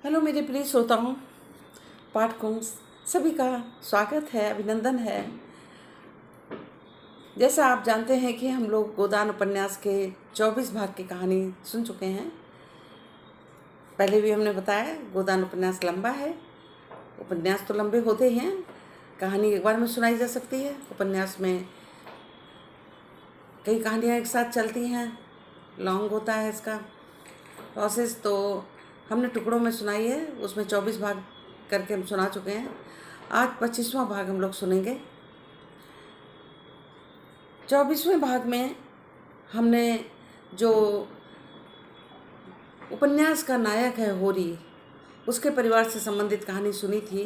Hello मेरे प्रिय श्रोताओं, पाठकों, सभी का स्वागत है, अभिनंदन है। जैसा आप जानते हैं कि हम लोग गोदान उपन्यास के 24 भाग की कहानी सुन चुके हैं। पहले भी हमने बताया गोदान उपन्यास लंबा है। उपन्यास तो लंबे होते ही हैं, कहानी एक बार में सुनाई जा सकती है। उपन्यास में कई कहानियाँ एक साथ चलती हैं, लॉन्ग होता है इसका प्रोसेस। तो हमने टुकड़ों में सुनाई है, उसमें 24 भाग करके हम सुना चुके हैं। आज 25वां भाग हम लोग सुनेंगे। 24वें भाग में हमने जो उपन्यास का नायक है होरी, उसके परिवार से संबंधित कहानी सुनी थी।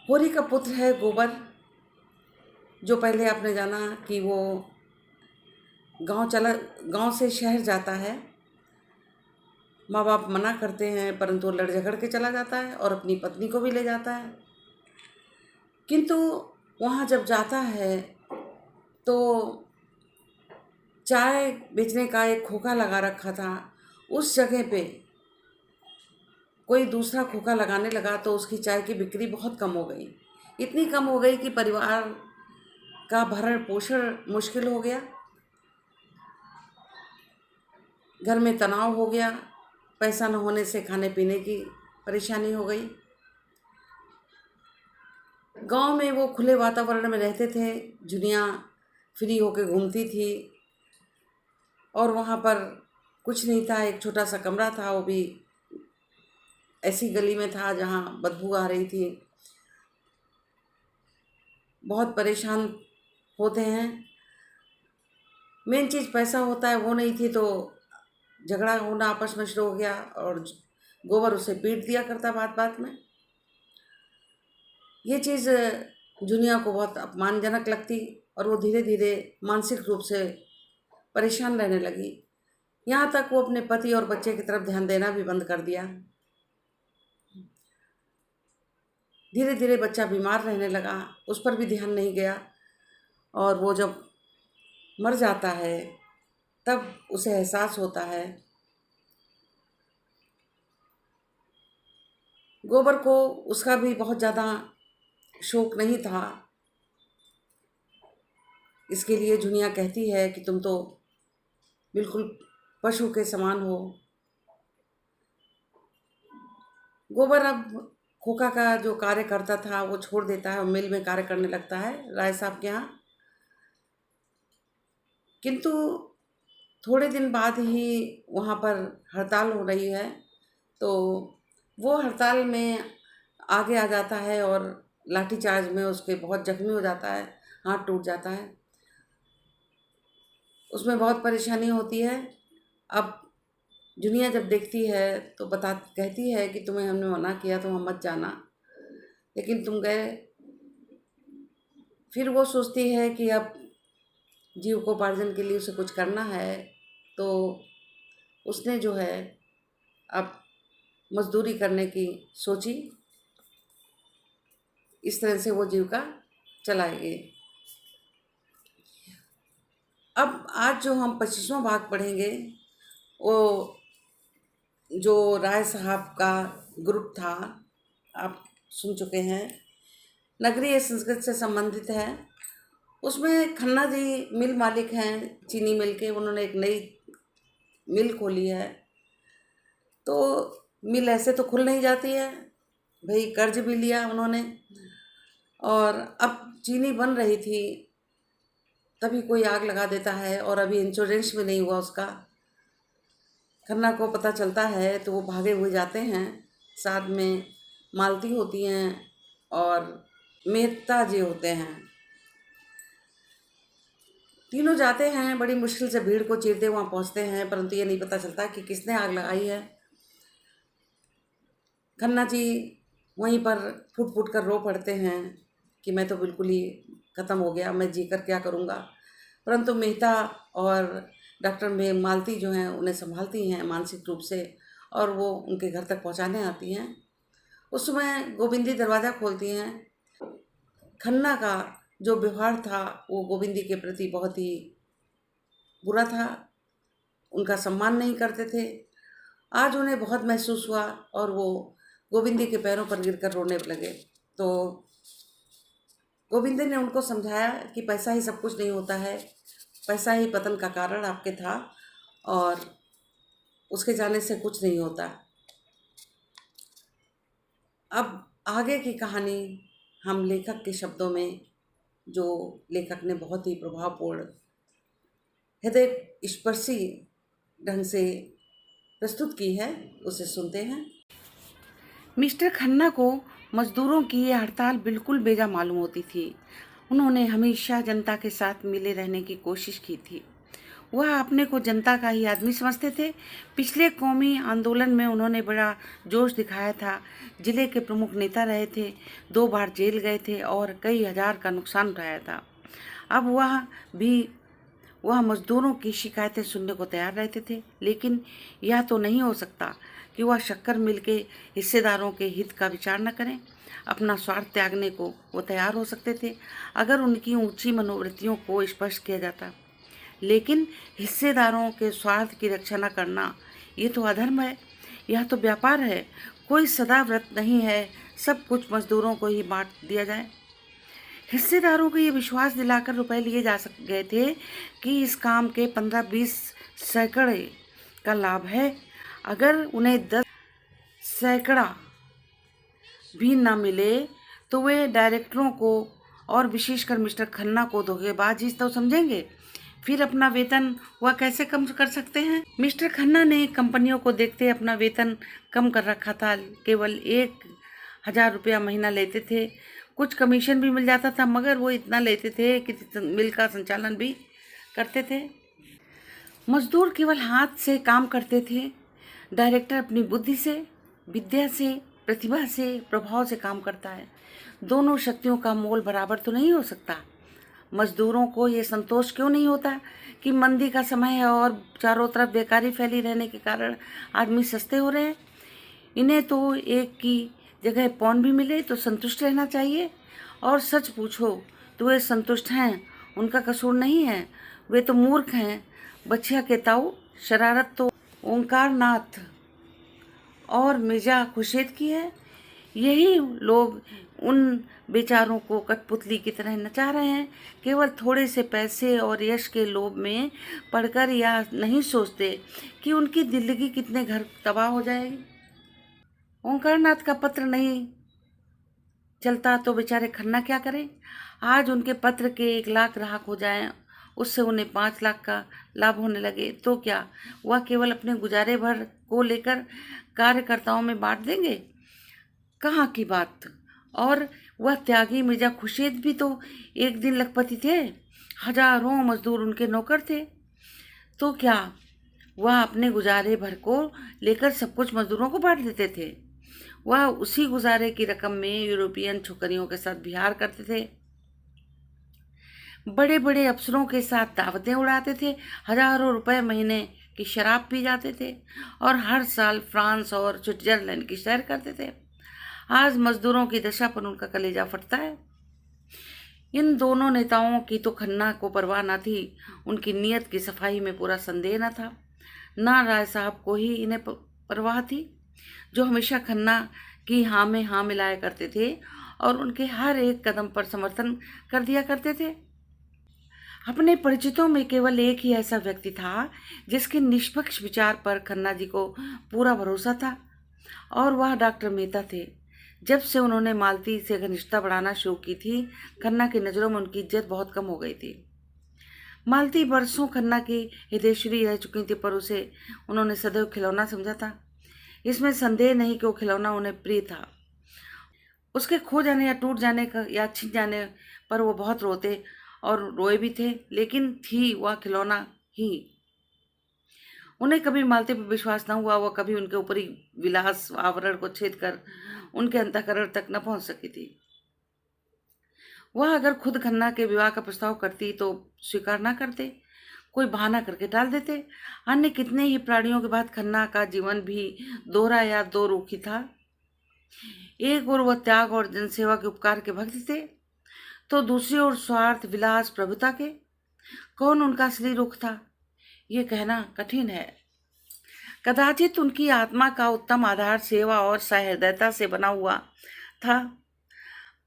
होरी का पुत्र है गोबर, जो पहले आपने जाना कि वो गांव से शहर जाता है। माँ बाप मना करते हैं, परंतु वो लड़ झगड़ के चला जाता है और अपनी पत्नी को भी ले जाता है। किंतु वहाँ जब जाता है तो चाय बेचने का एक खोखा लगा रखा था, उस जगह पे कोई दूसरा खोखा लगाने लगा तो उसकी चाय की बिक्री बहुत कम हो गई। इतनी कम हो गई कि परिवार का भरण पोषण मुश्किल हो गया, घर में तनाव हो गया, पैसा न होने से खाने पीने की परेशानी हो गई। गांव में वो खुले वातावरण में रहते थे, जुनिया फ्री होकर घूमती थी और वहाँ पर कुछ नहीं था। एक छोटा सा कमरा था, वो भी ऐसी गली में था जहाँ बदबू आ रही थी। बहुत परेशान होते हैं। मेन चीज़ पैसा होता है, वो नहीं थी तो झगड़ा होना आपस में शुरू हो गया और गोबर उसे पीट दिया करता बात बात में। ये चीज़ जुनिया को बहुत अपमानजनक लगती और वो धीरे धीरे मानसिक रूप से परेशान रहने लगी। यहाँ तक वो अपने पति और बच्चे की तरफ ध्यान देना भी बंद कर दिया। धीरे धीरे बच्चा बीमार रहने लगा, उस पर भी ध्यान नहीं गया और वो जब मर जाता है तब उसे एहसास होता है। गोबर को उसका भी बहुत ज़्यादा शौक नहीं था। इसके लिए जुनिया कहती है कि तुम तो बिल्कुल पशु के समान हो। गोबर अब खोखा का जो कार्य करता था वो छोड़ देता है और मिल में कार्य करने लगता है राय साहब के यहाँ। किंतु थोड़े दिन बाद ही वहाँ पर हड़ताल हो रही है, तो वो हड़ताल में आगे आ जाता है और लाठीचार्ज में उसके बहुत जख्मी हो जाता है, हाथ टूट जाता है। उसमें बहुत परेशानी होती है। अब जुनिया जब देखती है तो कहती है कि तुम्हें हमने मना किया, तुम मत जाना, लेकिन तुम गए। फिर वो सोचती है कि अब जीविकोपार्जन के लिए उसे कुछ करना है, तो उसने जो है अब मजदूरी करने की सोची। इस तरह से वो जीविका चलाएगी। अब आज जो हम 25वां भाग पढ़ेंगे, वो जो राय साहब का ग्रुप था आप सुन चुके हैं, नगरीय संस्कृति से संबंधित है। उसमें खन्ना जी मिल मालिक हैं, चीनी मिल के। उन्होंने एक नई मिल खोली है, तो मिल ऐसे तो खुल नहीं जाती है भाई, कर्ज भी लिया उन्होंने और अब चीनी बन रही थी तभी कोई आग लगा देता है और अभी इंश्योरेंस भी नहीं हुआ उसका। खन्ना को पता चलता है तो वो भागे हुए जाते हैं, साथ में मालती होती हैं और मेहता जी होते हैं। तीनों जाते हैं, बड़ी मुश्किल से भीड़ को चीरते वहाँ पहुँचते हैं, परंतु ये नहीं पता चलता कि किसने आग लगाई है। खन्ना जी वहीं पर फुट फुट कर रो पड़ते हैं कि मैं तो बिल्कुल ही ख़त्म हो गया, मैं जीकर क्या करूँगा। परंतु मेहता और डॉक्टर में मालती जो हैं उन्हें संभालती हैं मानसिक रूप से और वो उनके घर तक पहुँचाने आती हैं। उस समय गोविंदी दरवाज़ा खोलती हैं। खन्ना का जो व्यवहार था वो गोविंदी के प्रति बहुत ही बुरा था, उनका सम्मान नहीं करते थे आज उन्हें बहुत महसूस हुआ और वो गोविंदी के पैरों पर गिरकर रोने लगे। तो गोविंद ने उनको समझाया कि पैसा ही सब कुछ नहीं होता है, पैसा ही पतन का कारण आपके था और उसके जाने से कुछ नहीं होता। अब आगे की कहानी हम लेखक के शब्दों में, जो लेखक ने बहुत ही प्रभावपूर्ण, हृदय स्पर्शी ढंग से प्रस्तुत की है, उसे सुनते हैं। मिस्टर खन्ना को मजदूरों की ये हड़ताल बिल्कुल बेजा मालूम होती थी। उन्होंने हमेशा जनता के साथ मिले रहने की कोशिश की थी। वह अपने को जनता का ही आदमी समझते थे। पिछले कौमी आंदोलन में उन्होंने बड़ा जोश दिखाया था। जिले के प्रमुख नेता रहे थे, 2 बार जेल गए थे और कई हजार का नुकसान उठाया था। अब वह मजदूरों की शिकायतें सुनने को तैयार रहते थे, लेकिन यह तो नहीं हो सकता कि वह शक्कर मिल के हिस्सेदारों के हित का विचार न करें। अपना स्वार्थ त्यागने को वो तैयार हो सकते थे अगर उनकी ऊंची मनोवृत्तियों को स्पष्ट किया जाता, लेकिन हिस्सेदारों के स्वार्थ की रक्षा न करना ये तो अधर्म है, यह तो व्यापार है। कोई सदाव्रत नहीं है, सब कुछ मजदूरों को ही बांट दिया जाए। हिस्सेदारों को ये विश्वास दिलाकर रुपए लिए जा गए थे कि इस काम के 15-20 सैकड़े का लाभ है। अगर उन्हें 10 सैकड़ा भी ना मिले तो वे डायरेक्टरों को और विशेषकर मिस्टर खन्ना को धोखेबाज ही तो समझेंगे। फिर अपना वेतन वह कैसे कम कर सकते हैं? मिस्टर खन्ना ने कंपनियों को देखते अपना वेतन कम कर रखा था। केवल 1,000 रुपया महीना लेते थे। कुछ कमीशन भी मिल जाता था, मगर वो इतना लेते थे कि मिल का संचालन भी करते थे। मजदूर केवल हाथ से काम करते थे, डायरेक्टर अपनी बुद्धि से, विद्या से, प्रतिभा से, प्रभाव से काम करता है। दोनों शक्तियों का मोल बराबर तो नहीं हो सकता। मजदूरों को ये संतोष क्यों नहीं होता कि मंदी का समय है और चारों तरफ बेकारी फैली रहने के कारण आदमी सस्ते हो रहे हैं। इन्हें तो एक की जगह पौन भी मिले तो संतुष्ट रहना चाहिए। और सच पूछो तो वे संतुष्ट हैं, उनका कसूर नहीं है, वे तो मूर्ख हैं। बछिया के ताऊ शरारत तो ओंकार नाथ और मिर्जा खुर्शीद की है। यही लोग उन बेचारों को कठपुतली की तरह नचा रहे हैं, केवल थोड़े से पैसे और यश के लोभ में पड़कर या नहीं सोचते कि उनकी जिंदगी कितने घर तबाह हो जाएगी। ओंकारनाथ का पत्र नहीं चलता तो बेचारे खन्ना क्या करें? आज उनके पत्र के 1 लाख ग्राहक हो जाएं, उससे उन्हें 5 लाख का लाभ होने लगे तो क्या वह केवल अपने गुजारे भर को लेकर कार्यकर्ताओं में बांट देंगे? कहाँ की बात। और वह त्यागी मिर्जा खुर्शीद भी तो एक दिन लखपति थे, हजारों मजदूर उनके नौकर थे। तो क्या वह अपने गुजारे भर को लेकर सब कुछ मजदूरों को बांट देते थे? वह उसी गुजारे की रकम में यूरोपियन छोकरियों के साथ विहार करते थे, बड़े बड़े अफसरों के साथ दावतें उड़ाते थे, हजारों रुपए महीने की शराब पी जाते थे और हर साल फ्रांस और स्विट्जरलैंड की सैर करते थे। आज मजदूरों की दशा पर उनका कलेजा फटता है। इन दोनों नेताओं की तो खन्ना को परवाह न थी, उनकी नीयत की सफाई में पूरा संदेह न था। ना राय साहब को ही इन्हें परवाह थी, जो हमेशा खन्ना की हाँ में हाँ मिलाया करते थे और उनके हर एक कदम पर समर्थन कर दिया करते थे। अपने परिचितों में केवल एक ही ऐसा व्यक्ति था जिसके निष्पक्ष विचार पर खन्ना जी को पूरा भरोसा था, और वह डॉक्टर मेहता थे। जब से उन्होंने मालती से घनिष्ठता बढ़ाना शुरू की थी, खन्ना की नज़रों में उनकी इज्जत बहुत कम हो गई थी। मालती बरसों खन्ना की हृदयश्री रह चुकी थी, पर उसे उन्होंने सदैव खिलौना समझा था। इसमें संदेह नहीं कि वो खिलौना उन्हें प्रिय था। उसके खो जाने या टूट जाने का या छिन जाने पर वो बहुत रोते और रोए भी थे, लेकिन थी वह खिलौना ही। उन्हें कभी मालती पर विश्वास न हुआ। वह कभी उनके ऊपरी विलास आवरण को छेद कर उनके अंतःकरण तक न पहुंच सकी थी। वह अगर खुद खन्ना के विवाह का प्रस्ताव करती तो स्वीकार न करते, कोई बहाना करके टाल देते। अन्य कितने ही प्राणियों के बाद खन्ना का जीवन भी दोहरा या दो रुखी था। एक ओर वह त्याग और जनसेवा के उपकार के भक्त थे, तो दूसरी ओर स्वार्थ, विलास, प्रभुता के। कौन उनका असली रुख था, ये कहना कठिन है। कदाचित उनकी आत्मा का उत्तम आधार सेवा और सहृदयता से बना हुआ था,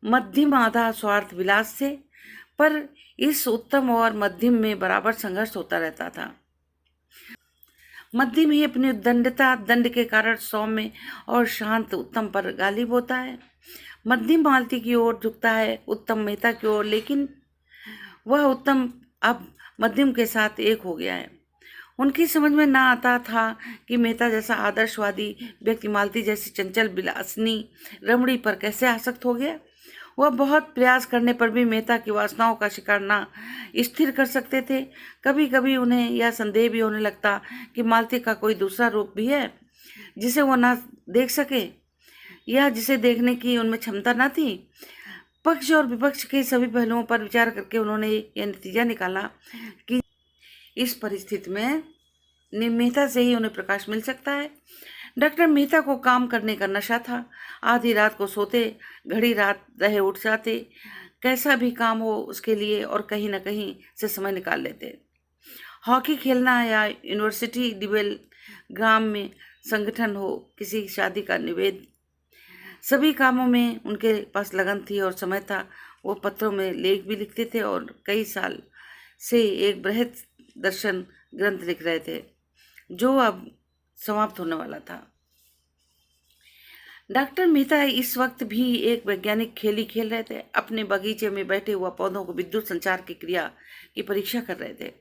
मध्यम आधा स्वार्थ विलास से। पर इस उत्तम और मध्यम में बराबर संघर्ष होता रहता था। मध्यम ही अपनी उद्दंडता दंड के कारण सौम्य और शांत उत्तम पर गालिब होता है। मध्यम मालती की ओर झुकता है, उत्तम मेहता की ओर, लेकिन वह उत्तम अब मध्यम के साथ एक हो गया है। उनकी समझ में ना आता था कि मेहता जैसा आदर्शवादी व्यक्ति मालती जैसी चंचल विलासिनी रमणी पर कैसे आसक्त हो गया। वह बहुत प्रयास करने पर भी मेहता की वासनाओं का शिकार ना स्थिर कर सकते थे। कभी कभी उन्हें यह संदेह भी होने लगता कि मालती का कोई दूसरा रूप भी है जिसे वो ना देख सके, या जिसे देखने की उनमें क्षमता न थी। पक्ष और विपक्ष के सभी पहलुओं पर विचार करके उन्होंने यह नतीजा निकाला कि इस परिस्थिति में मेहता से ही उन्हें प्रकाश मिल सकता है। डॉक्टर मेहता को काम करने का नशा था। आधी रात को सोते, घड़ी रात रहे उठ जाते, कैसा भी काम हो उसके लिए, और कहीं न कहीं से समय निकाल लेते। हॉकी खेलना या यूनिवर्सिटी डिबेट ग्राम में संगठन हो, किसी शादी का निवेद, सभी कामों में उनके पास लगन थी और समय था। वो पत्रों में लेख भी लिखते थे और कई साल से एक बृहद दर्शन ग्रंथ लिख रहे थे जो अब समाप्त होने वाला था। डॉक्टर मेहता इस वक्त भी एक वैज्ञानिक खेल खेल रहे थे। अपने बगीचे में बैठे हुए पौधों को विद्युत संचार की क्रिया की परीक्षा कर रहे थे।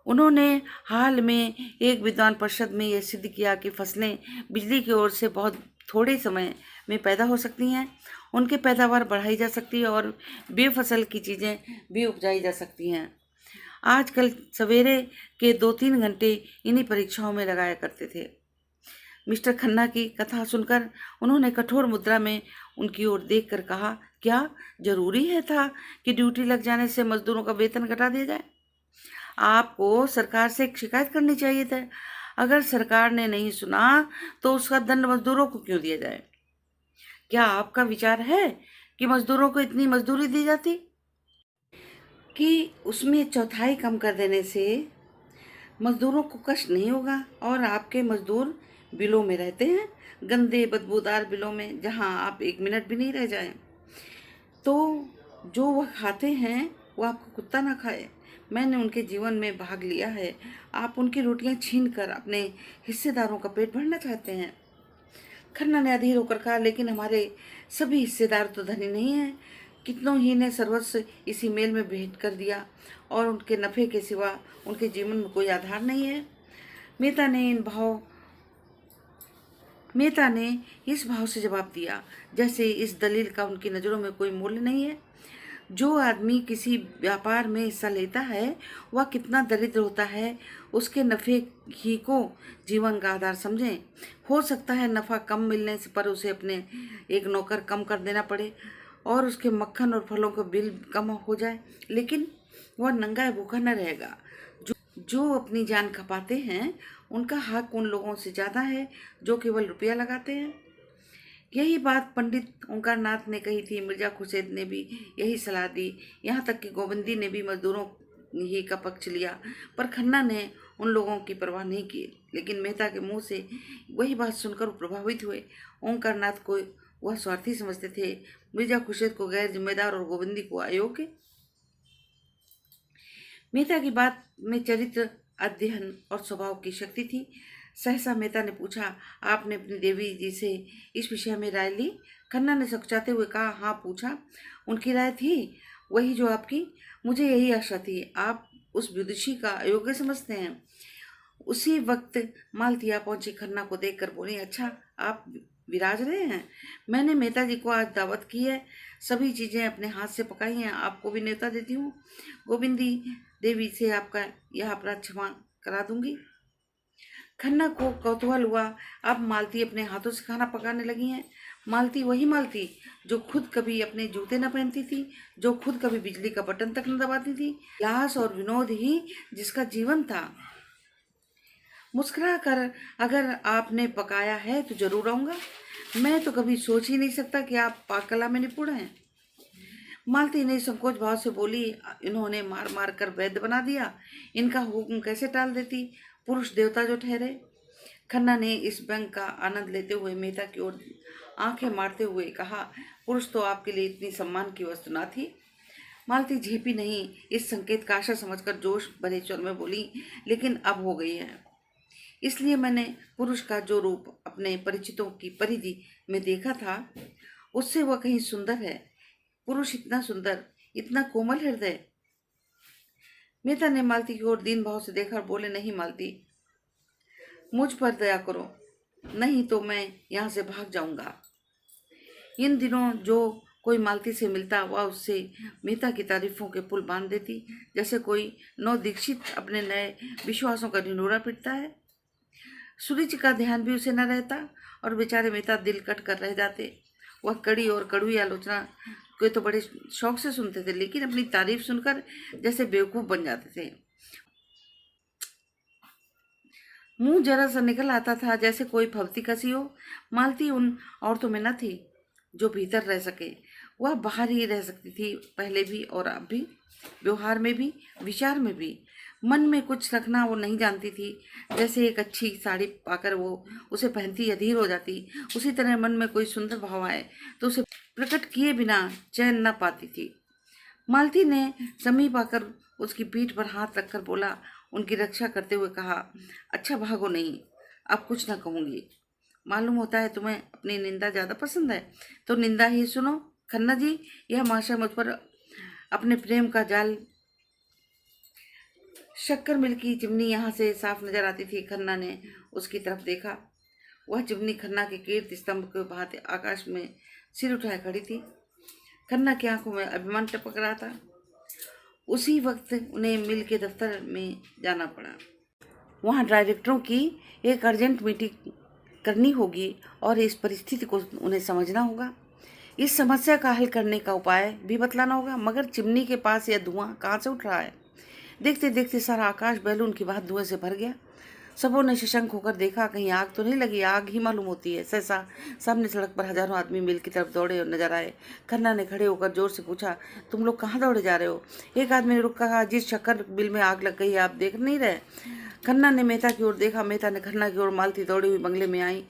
उन्होंने हाल में एक विद्वान परिषद में यह सिद्ध किया कि फसलें बिजली की ओर से बहुत थोड़े समय में पैदा हो सकती हैं, उनकी पैदावार बढ़ाई जा सकती है और बेफसल की चीज़ें भी उपजाई जा सकती हैं। आजकल सवेरे के 2-3 घंटे इन्हीं परीक्षाओं में लगाया करते थे। मिस्टर खन्ना की कथा सुनकर उन्होंने कठोर मुद्रा में उनकी ओर देखकर कहा, क्या जरूरी है था कि ड्यूटी लग जाने से मजदूरों का वेतन घटा दिया जाए? आपको सरकार से एक शिकायत करनी चाहिए था। अगर सरकार ने नहीं सुना तो उसका दंड मजदूरों को क्यों दिया जाए? क्या आपका विचार है कि मजदूरों को इतनी मजदूरी दी जाती कि उसमें चौथाई कम कर देने से मजदूरों को कष्ट नहीं होगा? और आपके मजदूर बिलों में रहते हैं, गंदे बदबूदार बिलों में, जहां आप 1 मिनट भी नहीं रह जाएं, तो जो वह खाते हैं वो आपको कुत्ता ना खाए। मैंने उनके जीवन में भाग लिया है। आप उनकी रोटियां छीन कर अपने हिस्सेदारों का पेट भरना चाहते हैं। खन्ना ने अधीर होकर कहा, लेकिन हमारे सभी हिस्सेदार तो धनी नहीं हैं। कितनों ही ने सर्वस्व इसी मेल में भेंट कर दिया और उनके नफे के सिवा उनके जीवन में कोई आधार नहीं है। मेहता ने इस भाव से जवाब दिया जैसे इस दलील का उनकी नज़रों में कोई मूल्य नहीं है। जो आदमी किसी व्यापार में हिस्सा लेता है वह कितना दरिद्र होता है, उसके नफ़े ही को जीवन का आधार समझें। हो सकता है नफ़ा कम मिलने से पर उसे अपने एक नौकर कम कर देना पड़े और उसके मक्खन और फलों का बिल कम हो जाए, लेकिन वह नंगा भूखा न रहेगा। जो अपनी जान खपाते हैं उनका हक उन लोगों से ज़्यादा है जो केवल रुपया लगाते हैं। यही बात पंडित ओंकारनाथ ने कही थी। मिर्जा खुर्शीद ने भी यही सलाह दी। यहाँ तक कि गोविंदी ने भी मजदूरों ही का पक्ष लिया, पर खन्ना ने उन लोगों की परवाह नहीं की। लेकिन मेहता के मुंह से वही बात सुनकर वो प्रभावित हुए। ओंकारनाथ को वह स्वार्थी समझते थे, मिर्जा खुर्शीद को गैर जिम्मेदार और गोविंदी को अयोग्य। मेहता की बात में चरित्र, अध्ययन और स्वभाव की शक्ति थी। सहसा मेहता ने पूछा, आपने अपनी देवी जी से इस विषय में राय ली? खन्ना ने सकुचाते हुए कहा, हाँ पूछा। उनकी राय थी वही जो आपकी? मुझे यही आशा थी। आप उस विदुषी का अयोग्य समझते हैं। उसी वक्त मालतिया पहुंची, खन्ना को देखकर बोली, अच्छा आप विराज रहे हैं? मैंने मेहता जी को आज दावत की है, सभी चीज़ें अपने हाथ से पकाई हैं। आपको भी न्योता देती हूँ। गोविंदी देवी से आपका यह अपराध क्षमा करा दूंगी। खन्ना को कौतूहल हुआ, अब मालती अपने हाथों से खाना पकाने लगी हैं। मालती वही मालती जो खुद कभी अपने जूते न पहनती थी, जो खुद कभी बिजली का बटन तक न दबाती थी। लाश और विनोद ही जिसका जीवन था। मुस्कुरा कर, अगर आपने पकाया है तो जरूर आऊँगा। मैं तो कभी सोच ही नहीं सकता कि आप पाक कला में निपुण हैं। मालती ने संकोच भाव से बोली, इन्होंने मार मार कर वैद्य बना दिया, इनका हुक्म कैसे टाल देती, पुरुष देवता जो ठहरे। खन्ना ने इस व्यंग का आनंद लेते हुए मेहता की ओर आंखें मारते हुए कहा, पुरुष तो आपके लिए इतनी सम्मान की वस्तु ना थी। मालती झेपी नहीं, इस संकेत का आशा समझकर जोश भरे स्वर में बोली, लेकिन अब हो गई है। इसलिए मैंने पुरुष का जो रूप अपने परिचितों की परिधि में देखा था, उससे वह कहीं सुंदर है। पुरुष इतना सुंदर, इतना कोमल हृदय। मेहता ने मालती की ओर दीन भाव से देखा और बोले, नहीं मालती, मुझ पर दया करो, नहीं तो मैं यहाँ से भाग जाऊंगा। इन दिनों जो कोई मालती से मिलता, वह उससे मेहता की तारीफों के पुल बांध देती, जैसे कोई नव दीक्षित अपने नए विश्वासों का ढिंढोरा पीटता है। सूरज का ध्यान भी उसे न रहता और बेचारे मेहता दिल कट कर रह जाते। वह कड़ी और कड़वी आलोचना को तो बड़े शौक से सुनते थे, लेकिन अपनी तारीफ सुनकर जैसे बेवकूफ बन जाते थे। मुंह जरा सा निकल आता था जैसे कोई भवती कसी हो। मालती उन औरतों में न थी जो भीतर रह सके। वह बाहर ही रह सकती थी, पहले भी और अब भी, व्यवहार में भी, विचार में भी। मन में कुछ रखना वो नहीं जानती थी। जैसे एक अच्छी साड़ी पाकर वो उसे पहनती अधीर हो जाती, उसी तरह मन में कोई सुंदर भाव आए तो उसे प्रकट किए बिना चैन न पाती थी। मालती ने समीप आकर उसकी पीठ पर हाथ रखकर बोला, उनकी रक्षा करते हुए कहा, अच्छा भागो नहीं, अब कुछ न कहूँगी। मालूम होता है तुम्हें अपनी निंदा ज़्यादा पसंद है, तो निंदा ही सुनो। खन्ना जी, यह महाशय मुझ पर अपने प्रेम का जाल। शक्कर मिल की चिमनी यहाँ से साफ नजर आती थी। खन्ना ने उसकी तरफ देखा। वह चिमनी खन्ना के कीर्ति स्तंभ के भांति आकाश में सिर उठाए खड़ी थी। खन्ना की आंखों में अभिमान टपक रहा था। उसी वक्त उन्हें मिल के दफ्तर में जाना पड़ा। वहाँ डायरेक्टरों की एक अर्जेंट मीटिंग करनी होगी और इस परिस्थिति को उन्हें समझना होगा। इस समस्या का हल करने का उपाय भी बतलाना होगा। मगर चिमनी के पास यह धुआं कहाँ से उठ रहा है? देखते देखते सारा आकाश बैलून की बात धुएं से भर गया। सबों ने शशंक होकर देखा, कहीं आग तो नहीं लगी। आग ही मालूम होती है। सहसा सामने सड़क पर हजारों आदमी मिल की तरफ दौड़े और नजर आए। खन्ना ने खड़े होकर जोर से पूछा, तुम लोग कहाँ दौड़े जा रहे हो? एक आदमी ने रुक कहा, जिस शक्कर बिल में आग लग गई है, आप देख नहीं रहे? खन्ना ने मेहता की ओर देखा। मेहता ने खन्ना की ओर। मालती दौड़ी हुई बंगले में आई।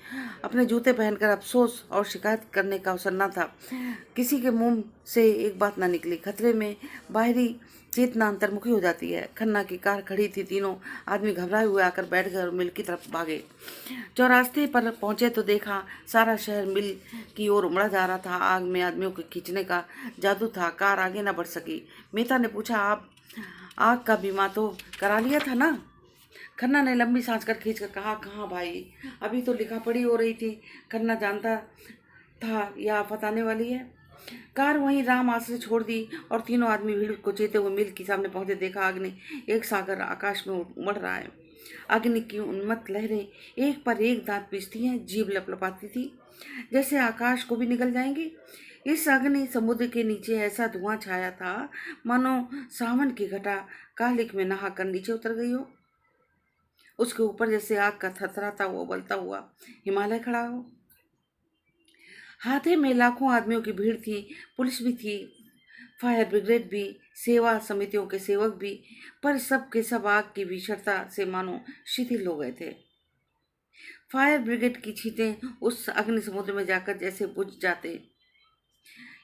अपने जूते पहनकर अफसोस और शिकायत करने का अवसर न था। किसी के मुंह से एक बात ना निकली। खतरे में बाहरी चेतना अंतर्मुखी हो जाती है। खन्ना की कार खड़ी थी। तीनों आदमी घबराए हुए आकर बैठ गए और मिल की तरफ भागे। चौरास्ते पर पहुंचे तो देखा सारा शहर मिल की ओर उमड़ा जा रहा था। आग में आदमियों को खींचने का जादू था। कार आगे न बढ़ सकी। मेहता ने पूछा, आप आग का बीमा तो करा लिया था ना? खन्ना ने लंबी सांस कर खींच कर कहा, कहाँ भाई, अभी तो लिखा पढ़ी हो रही थी। खन्ना जानता था यह आफत आने वाली है। कार वहीं राम आश्रय छोड़ दी और तीनों आदमी भीड़ को चेते हुए मिल के सामने पहुंचे। देखा अग्नि एक सागर आकाश में उमड़ रहा है। अग्नि की उन्मत्त लहरें एक पर एक दांत पीसती हैं, जीभ लपलपाती थी, जैसे आकाश को भी निगल जाएंगी। इस अग्नि समुद्र के नीचे ऐसा धुआं छाया था मानो सावन की घटा कालिक में नहाकर नीचे उतर गई हो। उसके ऊपर जैसे आग का थरथराता हुआ उबलता हुआ हिमालय खड़ा हो। हाथे में लाखों आदमियों की भीड़ थी। पुलिस भी थी, फायर ब्रिगेड भी, सेवा समितियों के सेवक भी, पर सब के सब आग की भीषणता से मानो शिथिल हो गए थे। फायर ब्रिगेड की छींटें उस अग्नि समुद्र में जाकर जैसे बुझ जाते।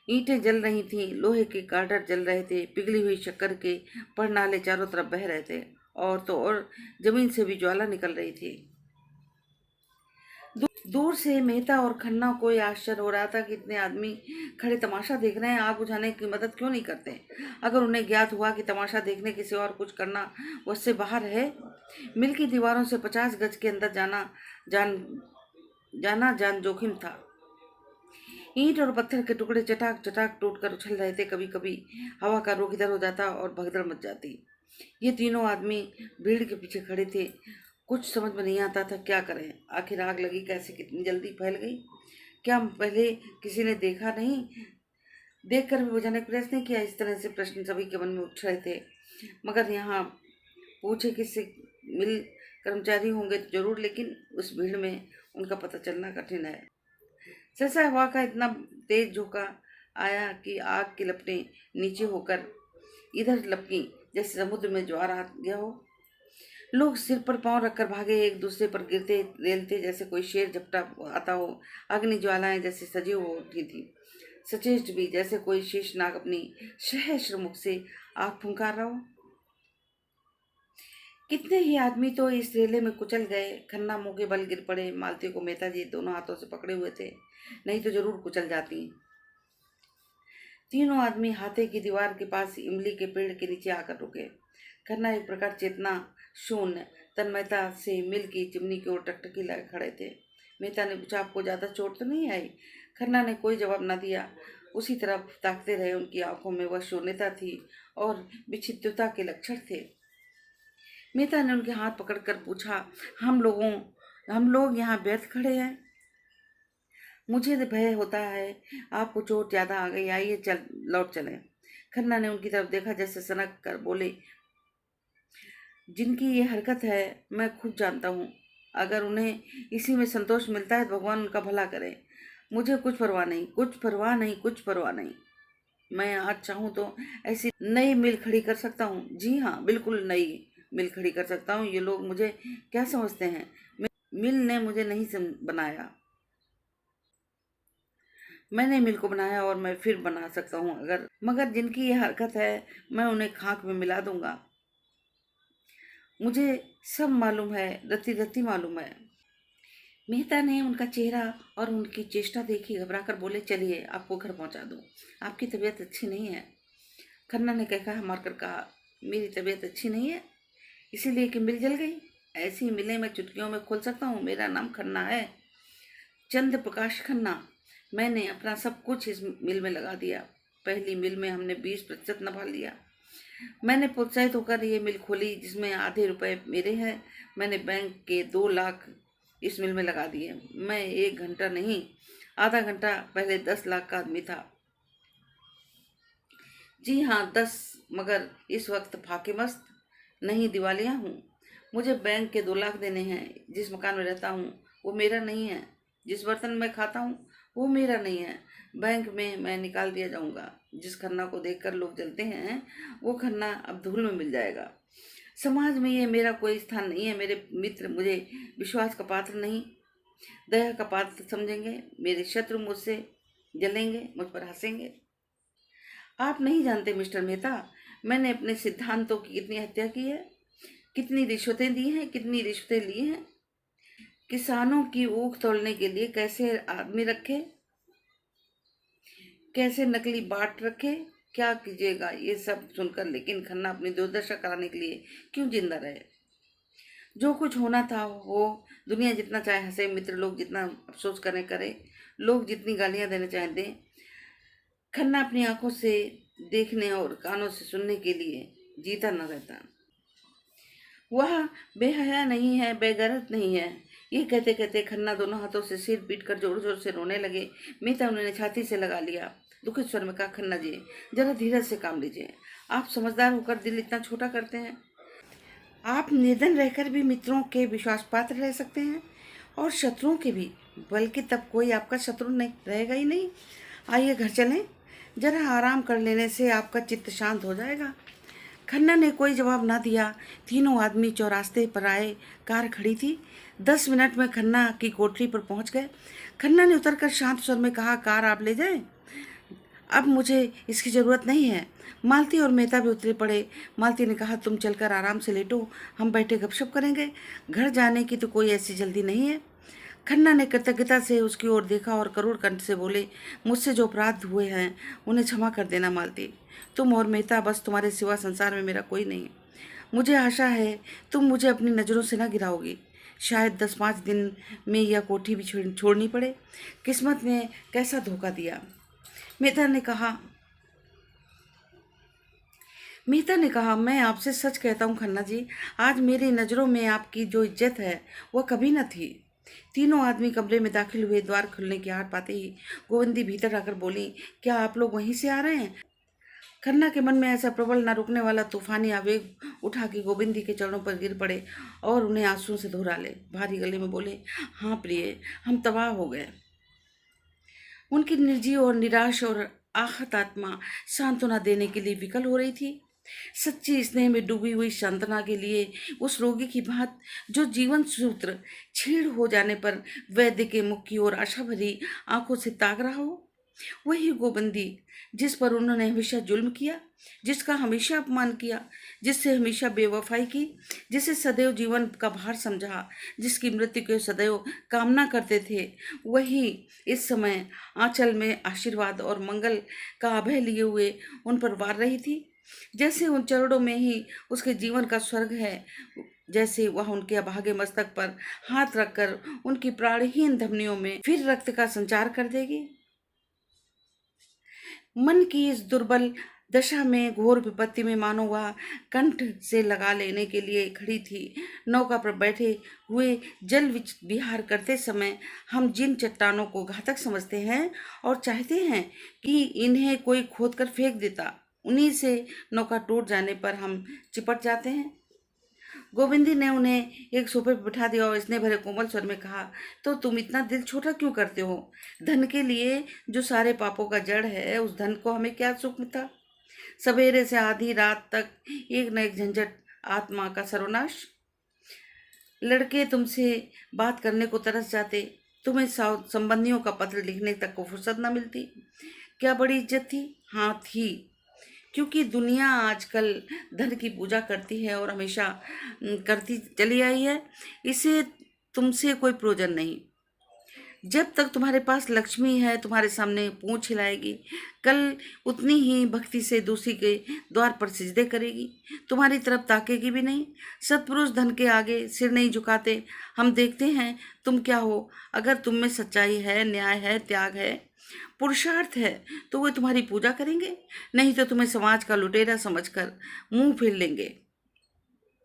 ईंटें जल रही थीं, लोहे के गार्डर जल रहे थे, पिघली हुई शक्कर के परनाले चारों तरफ बह रहे थे, और तो और जमीन से भी ज्वाला निकल रही थी। दूर से मेहता और खन्ना को यह आश्चर्य हो रहा था कि इतने आदमी खड़े तमाशा देख रहे हैं, आग बुझाने की मदद क्यों नहीं करते? अगर उन्हें ज्ञात हुआ कि तमाशा देखने के सिवा और कुछ करना उससे बाहर है। मिल की दीवारों से 50 गज के अंदर जान जोखिम था। ईंट और पत्थर के टुकड़े चटाक चटाक टूटकर उछल रहे थे। कभी कभी हवा का रुख इधर हो जाता और भगदड़ मच जाती। ये तीनों आदमी भीड़ के पीछे खड़े थे। कुछ समझ में नहीं आता था क्या करें। आखिर आग लगी कैसे, कितनी जल्दी फैल गई? क्या पहले किसी ने देखा नहीं? देखकर भी बुझाने का प्रयास नहीं किया? इस तरह से प्रश्न सभी के मन में उठ रहे थे। मगर यहाँ पूछे किससे? मिल कर्मचारी होंगे तो जरूर, लेकिन उस भीड़ में उनका पता चलना कठिन है। सहसा हवा का इतना तेज झोंका आया कि आग की लपटें नीचे होकर इधर लपकी, जैसे समुद्र में ज्वार आ गया हो। लोग सिर पर पांव रखकर भागे, एक दूसरे पर गिरते रेलते जैसे कोई शेर झपटा आता हो। अग्नि ज्वालाएं जैसे सजीव हो उठी थी, सचेत भी जैसे कोई शेषनाग अपनी सहस्र मुख से आग फुंकार रहा हो। कितने ही आदमी तो इस रेले में कुचल गए। खन्ना मुंह के बल गिर पड़े। मालती को मेहता जी दोनों हाथों से पकड़े हुए थे, नहीं तो जरूर कुचल जाती। तीनों आदमी हाथे की दीवार के पास इमली के पेड़ के नीचे आकर रुके। खन्ना एक प्रकार चेतना शून्य तन्मयता से मिल की चिमनी की ओर टकटकी लगे खड़े थे। मेहता ने पूछा, आपको ज्यादा चोट तो नहीं आई? खन्ना ने कोई जवाब न दिया, उसी तरफ ताकते रहे। उनकी आंखों में वह शून्यता थी और विचित्रता के लक्षण थे। मेहता ने उनके हाथ पकड़कर पूछा, हम लोग यहाँ व्यर्थ खड़े हैं? मुझे तो भय होता है आपको चोट ज्यादा आ गई, आइए चल लौट चले। खन्ना ने उनकी तरफ देखा, जैसे सनक कर बोले, जिनकी ये हरकत है मैं खूब जानता हूँ। अगर उन्हें इसी में संतोष मिलता है तो भगवान उनका भला करे। मुझे कुछ परवाह नहीं, कुछ परवाह नहीं, कुछ परवाह नहीं। मैं आज चाहूँ तो ऐसी नई मिल खड़ी कर सकता हूँ। जी हाँ, बिल्कुल नई मिल खड़ी कर सकता हूँ। ये लोग मुझे क्या समझते हैं? मिल ने मुझे नहीं बनाया, मैंने मिल को बनाया और मैं फिर बना सकता हूँ। मगर जिनकी ये हरकत है मैं उन्हें खाक में मिला दूंगा। मुझे सब मालूम है, रत्ती रत्ती मालूम है। मेहता ने उनका चेहरा और उनकी चेष्टा देखी, घबराकर बोले, चलिए आपको घर पहुंचा दूं। आपकी तबीयत अच्छी नहीं है। खन्ना ने कहा मारकर कहा, मेरी तबीयत अच्छी नहीं है इसीलिए कि मिल जल गई? ऐसी मिलें मैं चुटकियों में खोल सकता हूँ। मेरा नाम खन्ना है, चंद्र प्रकाश खन्ना। मैंने अपना सब कुछ इस मिल में लगा दिया। पहली मिल में हमने 20% नफा लिया। मैंने प्रोत्साहित होकर ये मिल खोली जिसमें आधे रुपए मेरे हैं। मैंने बैंक के 2 लाख इस मिल में लगा दिए। मैं 1 घंटा नहीं, आधा घंटा पहले 10 लाख का आदमी था। जी हाँ 10, मगर इस वक्त फाके मस्त नहीं, दिवालिया हूँ। मुझे बैंक के 2 लाख देने हैं। जिस मकान में रहता हूँ वो मेरा नहीं है, जिस बर्तन में खाता हूँ वो मेरा नहीं है। बैंक में मैं निकाल दिया जाऊंगा। जिस खन्ना को देखकर लोग जलते हैं वो खन्ना अब धूल में मिल जाएगा। समाज में ये मेरा कोई स्थान नहीं है। मेरे मित्र मुझे विश्वास का पात्र नहीं, दया का पात्र समझेंगे। मेरे शत्रु मुझसे जलेंगे, मुझ पर हंसेंगे। आप नहीं जानते मिस्टर मेहता, मैंने अपने सिद्धांतों की कितनी हत्या की है, कितनी रिश्वतें दी हैं, कितनी रिश्वतें ली हैं। किसानों की ऊख तोड़ने के लिए कैसे आदमी रखे, कैसे नकली बाट रखे, क्या कीजिएगा ये सब सुनकर। लेकिन खन्ना अपनी दुर्दशा कराने के लिए क्यों जिंदा रहे? जो कुछ होना था वो। दुनिया जितना चाहे हंसे, मित्र लोग जितना अफसोस करें करे, लोग जितनी गालियां देना चाहे दें, खन्ना अपनी आंखों से देखने और कानों से सुनने के लिए जीता न रहता। वह बेहया नहीं है, बेगैरत नहीं है। ये कहते कहते खन्ना दोनों हाथों से सिर पीट कर जोर जोर से रोने लगे। मीता उन्होंने छाती से लगा लिया। दुखित स्वर में कहा, खन्ना जी जरा धीरज से काम लीजिए। आप समझदार होकर दिल इतना छोटा करते हैं। आप निर्धन रहकर भी मित्रों के विश्वास पात्र रह सकते हैं और शत्रुओं के भी, बल्कि तब कोई आपका शत्रु नहीं रहेगा ही नहीं। आइए घर चलें, जरा आराम कर लेने से आपका चित्त शांत हो जाएगा। खन्ना ने कोई जवाब ना दिया। तीनों आदमी चौरास्ते पर आए। कार खड़ी थी। 10 मिनट में खन्ना की कोठरी पर पहुंच गए। खन्ना ने उतरकर शांत स्वर में कहा, कार आप ले जाएं, अब मुझे इसकी ज़रूरत नहीं है। मालती और मेहता भी उतरे पड़े। मालती ने कहा, तुम चलकर आराम से लेटो, हम बैठे गपशप करेंगे। घर जाने की तो कोई ऐसी जल्दी नहीं है। खन्ना ने कृतज्ञता से उसकी ओर देखा और करुण कंठ से बोले, मुझसे जो अपराध हुए हैं उन्हें क्षमा कर देना मालती। तुम और मेहता, बस तुम्हारे सिवा संसार में मेरा कोई नहीं। मुझे आशा है तुम मुझे अपनी नज़रों से न गिराओगी। शायद 10-5 दिन में यह कोठी भी छोड़नी पड़े। किस्मत ने कैसा धोखा दिया। मेहता ने कहा, मैं आपसे सच कहता हूँ खन्ना जी, आज मेरी नज़रों में आपकी जो इज्जत है वह कभी न थी। तीनों आदमी कमरे में दाखिल हुए। द्वार खुलने की आड़ पाते ही गोविंदी भीतर आकर बोली, क्या आप लोग वहीं से आ रहे हैं? खन्ना के मन में ऐसा प्रबल न रुकने वाला तूफानी आवेग उठा कि गोविंदी के चरणों पर गिर पड़े और उन्हें आंसुओं से धो डाले। भारी गले में बोले, हाँ प्रिय, हम तबाह हो गए। उनकी निर्जीव और निराश और आहत आत्मा सांत्वना देने के लिए विकल हो रही थी। सच्ची स्नेह में डूबी हुई शांतना के लिए उस रोगी की बात जो जीवन सूत्र छीड़ हो जाने पर वैद्य के मुख की ओर आशा भरी आंखों से ताक रहा हो। वही गोबंदी जिस पर उन्होंने हमेशा जुल्म किया, जिसका हमेशा अपमान किया, जिससे हमेशा बेवफाई की, जिसे सदैव जीवन का भार समझा, जिसकी मृत्यु के सदैव कामना करते थे, वही इस समय आंचल में आशीर्वाद और मंगल का अभय लिए हुए उन पर वार रही थी। जैसे उन चरणों में ही उसके जीवन का स्वर्ग है, जैसे वह उनके अभागे मस्तक पर हाथ रखकर उनकी प्राणहीन धमनियों में फिर रक्त का संचार कर देगी। मन की इस दुर्बल दशा में, घोर विपत्ति में, मानो वह कंठ से लगा लेने के लिए खड़ी थी। नौका पर बैठे हुए जल विहार करते समय हम जिन चट्टानों को घातक समझते हैं और चाहते हैं कि इन्हें कोई खोद कर फेंक देता, उन्हीं से नौका टूट जाने पर हम चिपट जाते हैं। गोविंदी ने उन्हें एक सोफे पर बिठा दिया और इसने भरे कोमल स्वर में कहा, तो तुम इतना दिल छोटा क्यों करते हो? धन के लिए जो सारे पापों का जड़ है, उस धन को हमें क्या सुख मिलता? सवेरे से आधी रात तक एक न एक झंझट, आत्मा का सर्वनाश। लड़के तुमसे बात करने को तरस जाते, तुम्हें संबंधियों का पत्र लिखने तक को फुर्सत न मिलती। क्या बड़ी इज्जत थी? हाँ थी, क्योंकि दुनिया आजकल धन की पूजा करती है और हमेशा करती चली आई है। इसे तुमसे कोई प्रयोजन नहीं। जब तक तुम्हारे पास लक्ष्मी है, तुम्हारे सामने पूंछ हिलाएगी, कल उतनी ही भक्ति से दूसरी के द्वार पर सिजदे करेगी, तुम्हारी तरफ ताकेगी भी नहीं। सत्पुरुष धन के आगे सिर नहीं झुकाते। हम देखते हैं तुम क्या हो। अगर तुम में सच्चाई है, न्याय है, त्याग है, पुरुषार्थ है, तो वे तुम्हारी पूजा करेंगे, नहीं तो तुम्हें समाज का लुटेरा समझकर मुंह फेर लेंगे,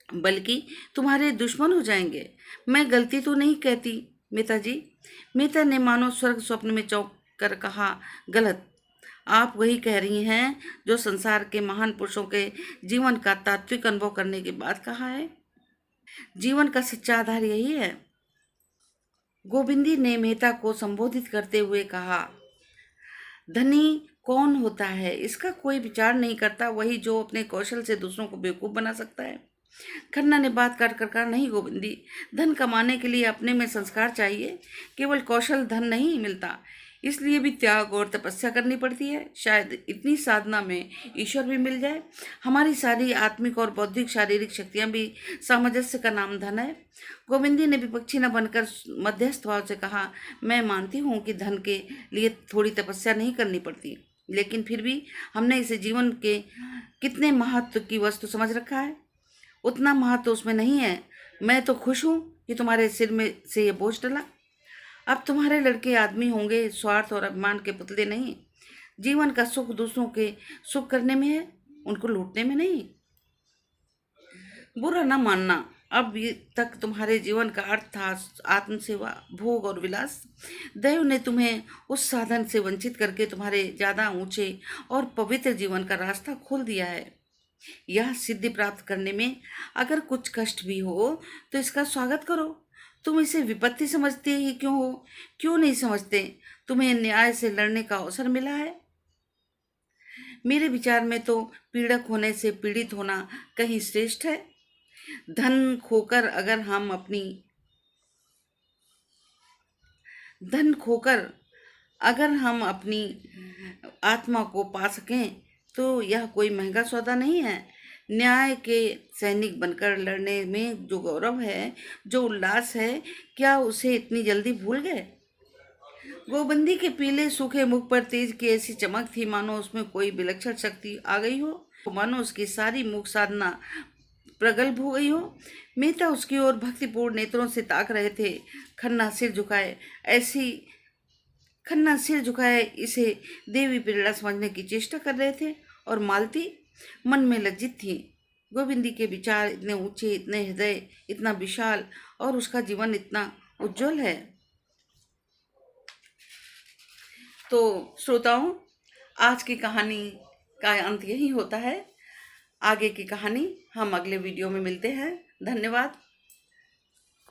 बल्कि तुम्हारे दुश्मन हो जाएंगे। मैं गलती तो नहीं कहती मेता जी। मेता ने मानो स्वर्ग स्वप्न में चौंक कर कहा, गलत। आप वही कह रही हैं जो संसार के महान पुरुषों के जीवन का तात्विक अनुभव करने के बाद कहा है। जीवन का सच्चा आधार यही है। गोविंदी ने मेहता को संबोधित करते हुए कहा, धनी कौन होता है इसका कोई विचार नहीं करता, वही जो अपने कौशल से दूसरों को बेवकूफ बना सकता है। खन्ना ने बात काट कर कहा, नहीं गोविंदी, धन कमाने के लिए अपने में संस्कार चाहिए, केवल कौशल धन नहीं मिलता, इसलिए भी त्याग और तपस्या करनी पड़ती है। शायद इतनी साधना में ईश्वर भी मिल जाए। हमारी सारी आत्मिक और बौद्धिक शारीरिक शक्तियां भी सामंजस्य का नाम धन है। गोविंदी ने विपक्षी न बनकर मध्यस्थ भाव से कहा, मैं मानती हूँ कि धन के लिए थोड़ी तपस्या नहीं करनी पड़ती, लेकिन फिर भी हमने इसे जीवन के कितने महत्व की वस्तु समझ रखा है, उतना महत्व उसमें नहीं है। मैं तो खुश हूँ कि तुम्हारे सिर में से ये बोझ डला। अब तुम्हारे लड़के आदमी होंगे, स्वार्थ और अभिमान के पुतले नहीं। जीवन का सुख दूसरों के सुख करने में है, उनको लूटने में नहीं। बुरा न मानना, अब तक तुम्हारे जीवन का अर्थ था आत्मसेवा, भोग और विलास। दैव ने तुम्हें उस साधन से वंचित करके तुम्हारे ज्यादा ऊंचे और पवित्र जीवन का रास्ता खोल दिया है। यह सिद्धि प्राप्त करने में अगर कुछ कष्ट भी हो तो इसका स्वागत करो। तुम इसे विपत्ति समझते ही क्यों हो? क्यों नहीं समझते? तुम्हें न्याय से लड़ने का अवसर मिला है। मेरे विचार में तो पीड़क होने से पीड़ित होना कहीं श्रेष्ठ है। धन खोकर अगर हम अपनी धन खोकर अगर हम अपनी आत्मा को पा सकें तो यह कोई महंगा सौदा नहीं है। न्याय के सैनिक बनकर लड़ने में जो गौरव है, जो उल्लास है, क्या उसे इतनी जल्दी भूल गए? गोबंदी के पीले सूखे मुख पर तेज की ऐसी चमक थी मानो उसमें कोई विलक्षण शक्ति आ गई हो, मानो उसकी सारी मुख साधना प्रगल्भ हो गई हो। मेहता उसकी ओर भक्तिपूर्ण नेत्रों से ताक रहे थे। खन्ना सिर झुकाए इसे देवी प्रेरणा समझने की चेष्टा कर रहे थे, और मालती मन में लज्जित थी। गोविंदी के विचार इतने ऊंचे, इतने हृदय इतना विशाल, और उसका जीवन इतना उज्जवल है। तो श्रोताओं, आज की कहानी का अंत यही होता है। आगे की कहानी हम अगले वीडियो में मिलते हैं। धन्यवाद।